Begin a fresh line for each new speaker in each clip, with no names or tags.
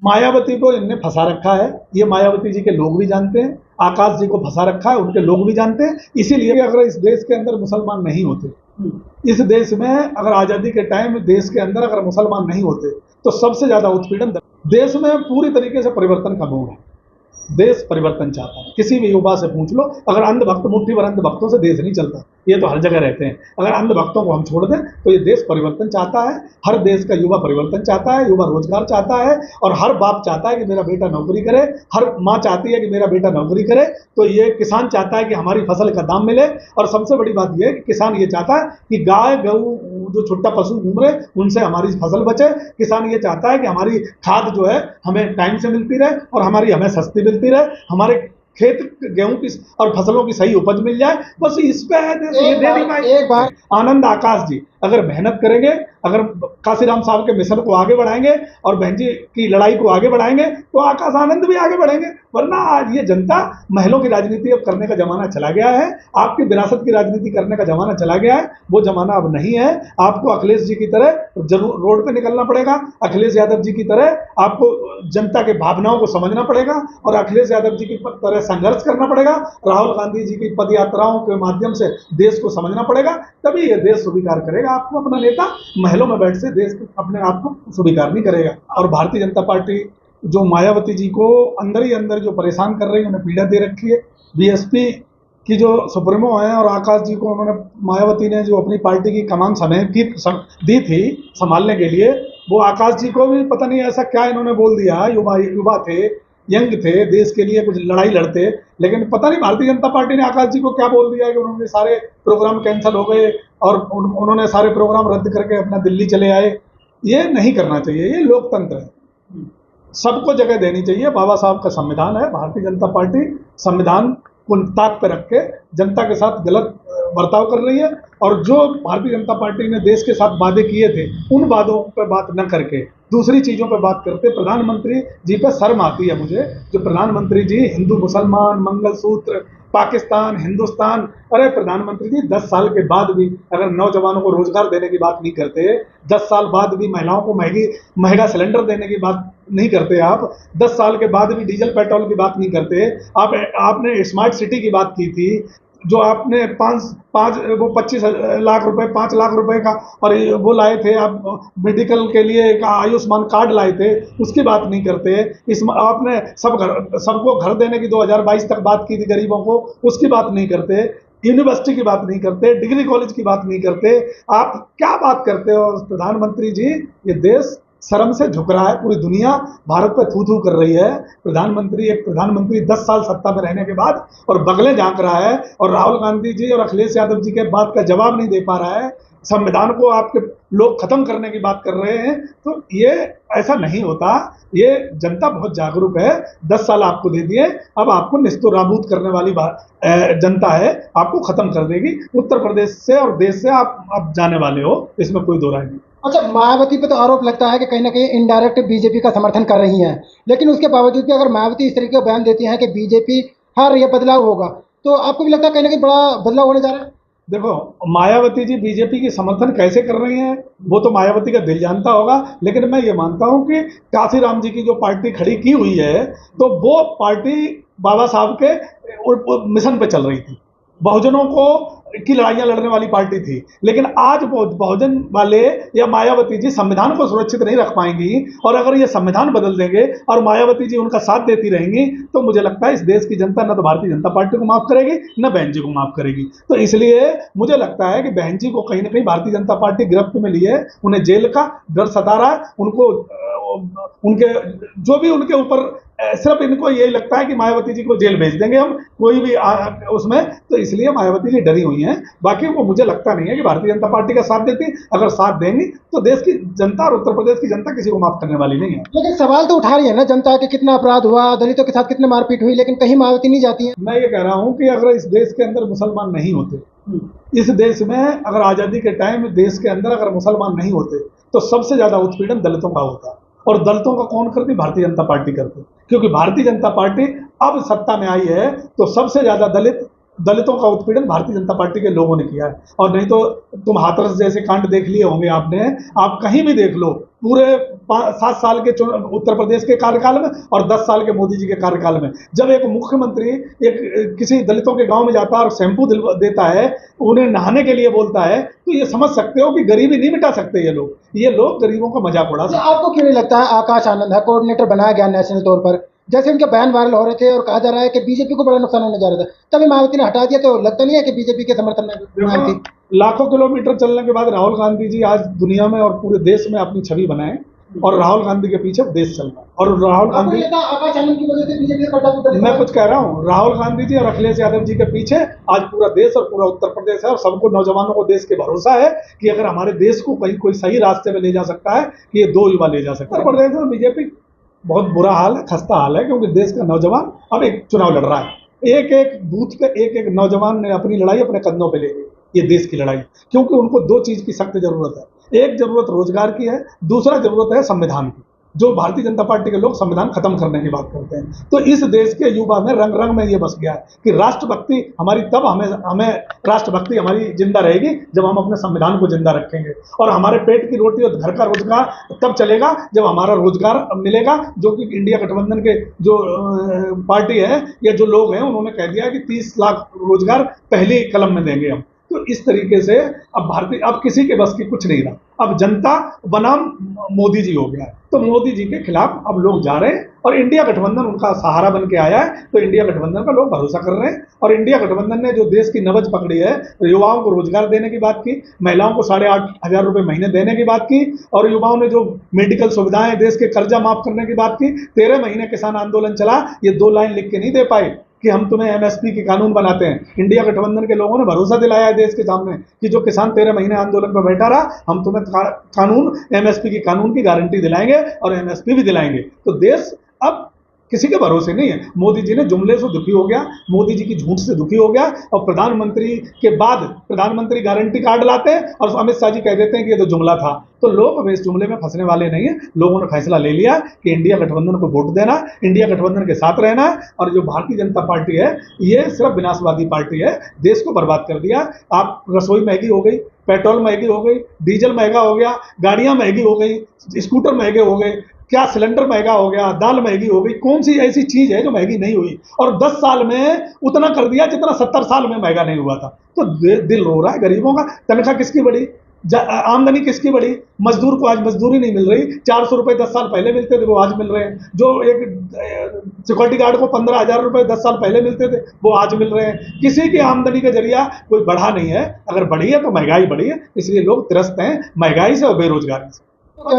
मायावती को इनने फंसा रखा है, ये मायावती जी के लोग भी जानते हैं, आकाश जी को फंसा रखा है, उनके लोग भी जानते हैं। इसीलिए अगर इस देश के अंदर मुसलमान नहीं होते, इस देश में अगर आजादी के टाइम देश के अंदर अगर मुसलमान नहीं होते, तो सबसे ज्यादा उत्पीड़न देश में पूरी तरीके से परिवर्तन का मूड है। देश परिवर्तन चाहता है। किसी भी युवा से पूछ लो, अगर अंधभक्त, मुट्ठी भर अंधभक्तों से देश नहीं चलता, ये तो हर जगह रहते हैं। अगर अंधभक्तों को हम छोड़ दें तो ये देश परिवर्तन चाहता है। हर देश का युवा परिवर्तन चाहता है, युवा रोजगार चाहता है, और हर बाप चाहता है कि मेरा बेटा नौकरी करे, हर माँ चाहती है कि मेरा बेटा नौकरी करे। तो ये किसान चाहता है कि हमारी फसल का दाम मिले, और सबसे बड़ी बात यह है कि किसान ये चाहता है कि गाय गऊ जो छुट्टा पशु घूम रहे उनसे हमारी फसल बचे। किसान ये चाहता है कि हमारी खाद जो है हमें टाइम से मिलती रहे, और हमारी हमें सस्ती मिलती रहे, हमारे खेत गेहूं की और फसलों की सही उपज मिल जाए। बस इस पे है ये दे एक बार आनंद आकाश जी अगर मेहनत करेंगे, अगर काशीराम साहब के मिशन को आगे बढ़ाएंगे और बहन जी की लड़ाई को आगे बढ़ाएंगे, तो आकाश आनंद भी आगे बढ़ेंगे। वरना आज ये जनता महलों की राजनीति अब करने का जमाना चला गया है, आपकी विरासत की राजनीति करने का जमाना चला गया है, वो जमाना अब नहीं है। आपको अखिलेश जी की तरह जरूर रोड पे निकलना पड़ेगा, अखिलेश यादव जी की तरह आपको जनता के भावनाओं को समझना पड़ेगा, और अखिलेश यादव जी की तरह संघर्ष करना पड़ेगा। राहुल गांधी जी की पद यात्राओं के माध्यम से देश को समझना पड़ेगा, तभी ये देश स्वीकार करेगा आपको। अपना नेता महलों में बैठ से देश अपने आप को स्वीकार नहीं करेगा। और भारतीय जनता पार्टी जो मायावती जी को अंदर ही अंदर जो परेशान कर रही है, उन्हें पीड़ा दे रखी है। बीएसपी की जो सुप्रीमो है, और आकाश जी को उन्होंने मायावती ने जो अपनी पार्टी की कमान दी थी संभालने के लिए, वो आकाश जी को भी पता नहीं ऐसा क्या इन्होंने बोल दिया। युवा थे, यंग थे, देश के लिए कुछ लड़ाई लड़ते, लेकिन पता नहीं भारतीय जनता पार्टी ने आकाश जी को क्या बोल दिया कि उन्होंने सारे प्रोग्राम कैंसिल हो गए और उन्होंने सारे प्रोग्राम रद्द करके अपना दिल्ली चले आए। ये नहीं करना चाहिए, ये लोकतंत्र है, सबको जगह देनी चाहिए। बाबा साहब का संविधान है, भारतीय जनता पार्टी संविधान को ताक पर रख के जनता के साथ गलत बर्ताव कर रही है। और जो भारतीय जनता पार्टी ने देश के साथ वादे किए थे, उन वादों पर बात न करके दूसरी चीजों पर बात करते। प्रधानमंत्री जी पर शर्म आती है मुझे, जो प्रधानमंत्री जी हिंदू मुसलमान, मंगलसूत्र, पाकिस्तान, हिंदुस्तान, अरे प्रधानमंत्री जी 10 साल के बाद भी अगर नौजवानों को रोजगार देने की बात नहीं करते, 10 साल बाद भी महिलाओं को महंगा सिलेंडर देने की बात नहीं करते, आप 10 साल के बाद भी डीजल पेट्रोल की बात नहीं करते, आपने स्मार्ट सिटी की बात की थी, जो आपने 25 लाख रुपए, 5 लाख रुपए का और वो लाए थे आप मेडिकल के लिए एक आयुष्मान कार्ड लाए थे, उसकी बात नहीं करते। आपने सबको घर देने की 2022 तक बात की थी गरीबों को, उसकी बात नहीं करते। यूनिवर्सिटी की बात नहीं करते, डिग्री कॉलेज की बात नहीं करते। आप क्या बात करते हो प्रधानमंत्री जी? ये देश शर्म से झुक रहा है, पूरी दुनिया भारत पर थू थू कर रही है। एक प्रधानमंत्री 10 साल सत्ता में रहने के बाद और बगले झांक रहा है, और राहुल गांधी जी और अखिलेश यादव जी के बात का जवाब नहीं दे पा रहा है, संविधान को आपके लोग खत्म करने की बात कर रहे हैं। तो ये ऐसा नहीं होता। ये जनता बहुत जागरूक है, 10 साल आपको दे दिए, अब आपको निस्तु नाबूद करने वाली जनता है, आपको खत्म कर देगी। उत्तर प्रदेश से और देश से आप जाने वाले हो, इसमें कोई दो राय नहीं।
अच्छा, मायावती पे तो आरोप लगता है कि कहीं ना कहीं इनडायरेक्ट बीजेपी का समर्थन कर रही हैं, लेकिन उसके बावजूद भी अगर मायावती इस तरीके का बयान देती हैं कि बीजेपी हार रही है, बदलाव होगा, तो आपको भी लगता है कहीं ना कहीं बड़ा बदलाव होने जा रहा है?
देखो, मायावती जी बीजेपी की समर्थन कैसे कर रही हैं वो तो मायावती का दिल जानता होगा, लेकिन मैं ये मानता हूं कि काशीराम जी की जो पार्टी खड़ी की हुई है, तो वो पार्टी बाबा साहब के मिशन पे चल रही थी, बहुजनों को की लड़ाइयां लड़ने वाली पार्टी थी। लेकिन आज बहुजन वाले या मायावती जी संविधान को सुरक्षित नहीं रख पाएंगी, और अगर ये संविधान बदल देंगे और मायावती जी उनका साथ देती रहेंगी, तो मुझे लगता है इस देश की जनता न तो भारतीय जनता पार्टी को माफ करेगी, न बहन जी को माफ करेगी। तो इसलिए मुझे लगता है कि बहन जी को कहीं ना कहीं भारतीय जनता पार्टी गिरफ्त में लिए, उन्हें जेल का डर सता रहा है, उनको उनके जो भी उनके ऊपर सिर्फ इनको यही लगता है कि मायावती जी को जेल भेज देंगे हम, कोई भी उसमें, तो इसलिए मायावती जी डरी हुई हैं। बाकी वो मुझे लगता नहीं है कि भारतीय जनता पार्टी का साथ देती, अगर साथ देंगी तो देश की जनता और उत्तर प्रदेश की जनता किसी को माफ करने वाली नहीं है।
लेकिन सवाल तो उठा रही है ना जनता कि कितना अपराध हुआ, दलितों के साथ कितने मारपीट हुई, लेकिन कहीं मायावती नहीं जाती है।
मैं ये कह रहा हूं कि अगर इस देश के अंदर मुसलमान नहीं होते, इस देश में अगर आजादी के टाइम देश के अंदर अगर मुसलमान नहीं होते, तो सबसे ज्यादा उत्पीड़न दलितों का होता, और दलितों का कौन करती? भारतीय जनता पार्टी करती। क्योंकि भारतीय जनता पार्टी अब सत्ता में आई है, तो सबसे ज्यादा दलित दलितों का उत्पीड़न भारतीय जनता पार्टी के लोगों ने किया है। और नहीं तो तुम हाथरस जैसे कांड देख लिए होंगे आपने, आप कहीं भी देख लो, पूरे 7 साल के उत्तर प्रदेश के कार्यकाल में और 10 साल के मोदी जी के कार्यकाल में, जब एक मुख्यमंत्री एक किसी दलितों के गांव में जाता है और शैम्पू देता है, उन्हें नहाने के लिए बोलता है, तो ये समझ सकते हो कि गरीबी नहीं मिटा सकते ये लोग गरीबों का मजाक उड़ा सकते।
आपको क्यों नहीं लगता है आकाश आनंद है कोऑर्डिनेटर बनाया गया नेशनल तौर पर, जैसे उनके बयान वायरल हो रहे थे और कहा जा रहा है कि बीजेपी को बड़ा नुकसान होने जा रहा था, तभी मायावती ने हटा दिया, तो लगता नहीं है कि बीजेपी के समर्थन में थी?
लाखों किलोमीटर चलने के बाद राहुल गांधी जी आज दुनिया में और पूरे देश में अपनी छवि बनाए, और राहुल गांधी के पीछे देश चल रहा है। और राहुल गांधी,
आकाश आनंद की वजह से बीजेपी का कट्टा उतर,
मैं कुछ कह रहा हूँ, राहुल गांधी जी और अखिलेश यादव जी के पीछे आज पूरा देश और पूरा उत्तर प्रदेश है। और सबको, नौजवानों को देश के भरोसा है कि अगर हमारे देश को कहीं कोई सही रास्ते में ले जा सकता है कि ये 2 युवा ले जा सकता है। उत्तर प्रदेश में बीजेपी बहुत बुरा हाल है, खस्ता हाल है, क्योंकि देश का नौजवान अब एक चुनाव लड़ रहा है। एक एक बूथ पे एक एक नौजवान ने अपनी लड़ाई अपने कंधों पे ले ली, ये देश की लड़ाई, क्योंकि उनको 2 चीज की सख्त जरूरत है। एक जरूरत रोजगार की है, दूसरा जरूरत है संविधान की, जो भारतीय जनता पार्टी के लोग संविधान खत्म करने की बात करते हैं। तो इस देश के युवा में रंग रंग में ये बस गया है कि राष्ट्रभक्ति हमारी तब हमें राष्ट्रभक्ति हमारी जिंदा रहेगी जब हम अपने संविधान को जिंदा रखेंगे। और हमारे पेट की रोटी और घर का रोजगार तब चलेगा जब हमारा रोजगार मिलेगा, जो कि इंडिया गठबंधन के जो पार्टी है या जो लोग हैं, उन्होंने कह दिया कि 30 लाख रोजगार पहली कलम में देंगे हम। तो इस तरीके से अब किसी के बस की कुछ नहीं रहा, अब जनता बनाम मोदी जी हो गया है। तो मोदी जी के खिलाफ अब लोग जा रहे हैं, और इंडिया गठबंधन उनका सहारा बन के आया है। तो इंडिया गठबंधन पर लोग भरोसा कर रहे हैं, और इंडिया गठबंधन ने जो देश की नब्ज पकड़ी है, युवाओं को रोजगार देने की बात की, महिलाओं को 8,500 रुपए महीने देने की बात की, और युवाओं ने जो मेडिकल सुविधाएं, देश के कर्जा माफ करने की बात की। 13 महीने किसान आंदोलन चला, ये 2 लाइन लिख के नहीं दे पाए कि हम तुम्हें एमएसपी के कानून बनाते हैं। इंडिया गठबंधन के लोगों ने भरोसा दिलाया है देश के सामने कि जो किसान 13 महीने आंदोलन पर बैठा रहा, हम तुम्हें कानून, एमएसपी की कानून की गारंटी दिलाएंगे और एमएसपी भी दिलाएंगे। तो देश अब किसी के भरोसे नहीं है। मोदी जी ने जुमले से दुखी हो गया, मोदी जी की झूठ से दुखी हो गया, और प्रधानमंत्री के बाद प्रधानमंत्री गारंटी कार्ड लाते हैं और अमित शाह जी कह देते हैं कि ये तो जुमला था। तो लोग अब इस जुमले में फंसने वाले नहीं है। लोगों ने फैसला ले लिया कि इंडिया गठबंधन को वोट देना, इंडिया गठबंधन के साथ रहना, और जो भारतीय जनता पार्टी है ये सिर्फ विनाशवादी पार्टी है, देश को बर्बाद कर दिया। आप रसोई महंगी हो गई, पेट्रोल महंगी हो गई, डीजल महंगा हो गया, गाड़ियां महंगी हो गई, स्कूटर महंगे हो गए, क्या सिलेंडर महंगा हो गया, दाल महंगी हो गई। कौन सी ऐसी चीज है जो महंगी नहीं हुई? और 10 साल में उतना कर दिया जितना 70 साल में महंगा नहीं हुआ था। तो दिल रो रहा है गरीबों का। तनख्वाह किसकी बढ़ी, आमदनी किसकी बढ़ी? मजदूर को आज मजदूरी नहीं मिल रही। 400 रुपए 10 साल पहले मिलते थे, वो आज मिल रहे हैं। जो एक सिक्योरिटी गार्ड को 15,000 रुपए 10 साल पहले मिलते थे, वो आज मिल रहे हैं। किसी की आमदनी का जरिया कोई बढ़ा नहीं है। अगर बढ़ी है तो महंगाई बढ़ी है, इसलिए लोग त्रस्त हैं महंगाई से और बेरोजगारी से।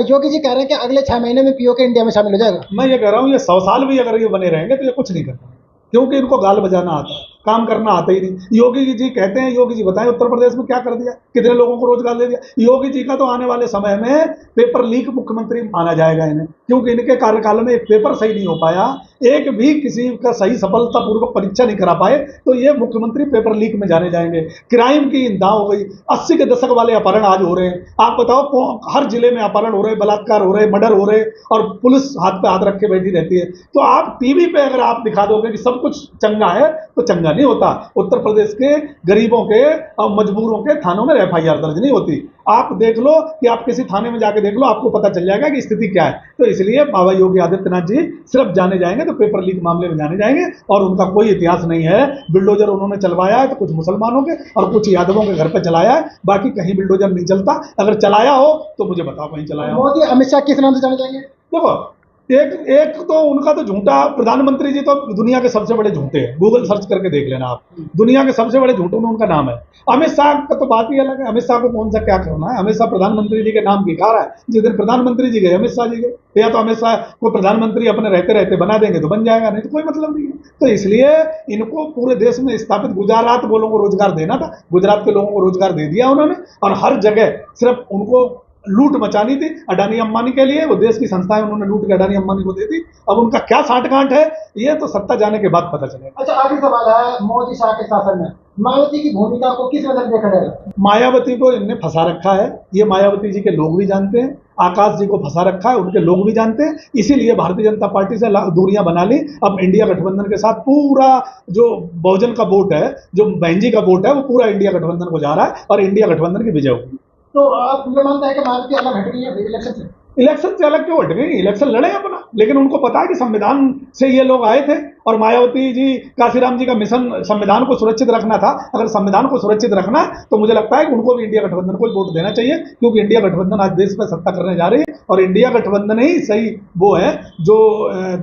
योगी जी कह रहे हैं कि अगले 6 महीने में पीओके इंडिया में शामिल हो जाएगा।
मैं ये कह रहा हूँ, ये 100 साल भी अगर ये बने रहेंगे तो ये कुछ नहीं करते, क्योंकि इनको गाल बजाना आता है, काम करना आता ही नहीं। योगी जी कहते हैं, योगी जी बताएं उत्तर प्रदेश में क्या कर दिया, कितने लोगों को रोजगार दे दिया। योगी जी का तो आने वाले समय में पेपर लीक मुख्यमंत्री माना जाएगा इन्हें, क्योंकि इनके कार्यकाल में एक पेपर सही नहीं हो पाया, एक भी किसी का सही सफलतापूर्वक परीक्षा नहीं करा पाए, तो ये मुख्यमंत्री पेपर लीक में जाने जाएंगे। क्राइम की इंतहा हो गई, 80 के दशक वाले अपहरण आज हो रहे हैं। आप बताओ, हर जिले में अपहरण हो रहे, बलात्कार हो रहे, मर्डर हो रहे, और पुलिस हाथ पे हाथ रख के बैठी रहती है। तो आप टीवी पे अगर आप दिखा दोगे कि सब कुछ चंगा है, तो चंगा नहीं होता। उत्तर प्रदेश के गरीबों के और मजबूरों के थानों में एफआईआर दर्ज नहीं होती। आप देख लो कि आप किसी थाने में जाके देख लो, आपको पता चल जाएगा कि स्थिति क्या है। तो इसलिए बाबा योगी आदित्यनाथ जी सिर्फ जाने जाएंगे तो पेपर लीक मामले में जाने जाएंगे, और उनका कोई इतिहास नहीं है। बिल्डोजर उन्होंने चलवाया है तो कुछ मुसलमानों के और कुछ यादवों के घर पर चलाया है, बाकी कहीं बिल्डोजर नहीं चलता। अगर चलाया हो तो मुझे बताओ कहीं चलाया हो।
मोदी अमित शाह किस नाम से जाने जाएंगे?
देखो, एक तो उनका तो झूठा, प्रधानमंत्री जी तो दुनिया के सबसे बड़े झूठे हैं। गूगल सर्च करके देख लेना आप, दुनिया के सबसे बड़े झूठों में उनका नाम है। अमित शाह का तो बात ही अलग है। अमित शाह को कौन सा क्या करना है? अमित शाह प्रधानमंत्री जी के नाम की खा रहा है। जिस दिन प्रधानमंत्री जी गए, अमित शाह जी गए, या तो अमित शाह को प्रधानमंत्री अपने रहते रहते बना देंगे तो बन जाएगा, नहीं तो कोई मतलब नहीं है। तो इसलिए इनको पूरे देश में स्थापित, गुजरात वालों को रोजगार देना था, गुजरात के लोगों को रोजगार दे दिया उन्होंने, और हर जगह सिर्फ उनको लूट मचानी थी अडानी अंबानी के लिए, वो देश की संस्थाएं उन्होंने लूट के अडानी अंबानी को दे दी। अब उनका क्या साठगांठ है ये तो सत्ता जाने के बाद पता चलेगा।
अच्छा, आखिरी सवाल है, मोदी शाह के शासन में मायावती की भूमिका को किस नजर से देखा जाएगा?
मायावती को इनने फंसा रखा है, ये मायावती जी के लोग भी जानते हैं, आकाश जी को फंसा रखा है, उनके लोग भी जानते हैं। इसीलिए भारतीय जनता पार्टी से दूरियां बना ली। अब इंडिया गठबंधन के साथ पूरा जो बहुजन का वोट है, जो बहन जी का वोट है, वो पूरा इंडिया गठबंधन को जा रहा है और इंडिया गठबंधन की विजय होगी।
तो आप ये मानते हैं कि मायावती अलग हट गई है इलेक्शन से?
इलेक्शन से अलग क्यों हट गई? इलेक्शन लड़े अपना, लेकिन उनको पता है कि संविधान से ये लोग आए थे और मायावती जी, काशीराम जी का मिशन संविधान को सुरक्षित रखना था। अगर संविधान को सुरक्षित रखना है तो मुझे लगता है कि उनको भी इंडिया गठबंधन को वोट देना चाहिए, क्योंकि इंडिया गठबंधन आज देश में सत्ता करने जा रही है और इंडिया गठबंधन ही सही वो है जो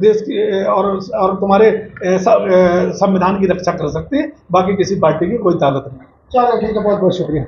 देश की और तुम्हारे संविधान की रक्षा कर सकती है। बाकी किसी पार्टी की कोई ताकत नहीं।
चलो ठीक है, बहुत बहुत शुक्रिया।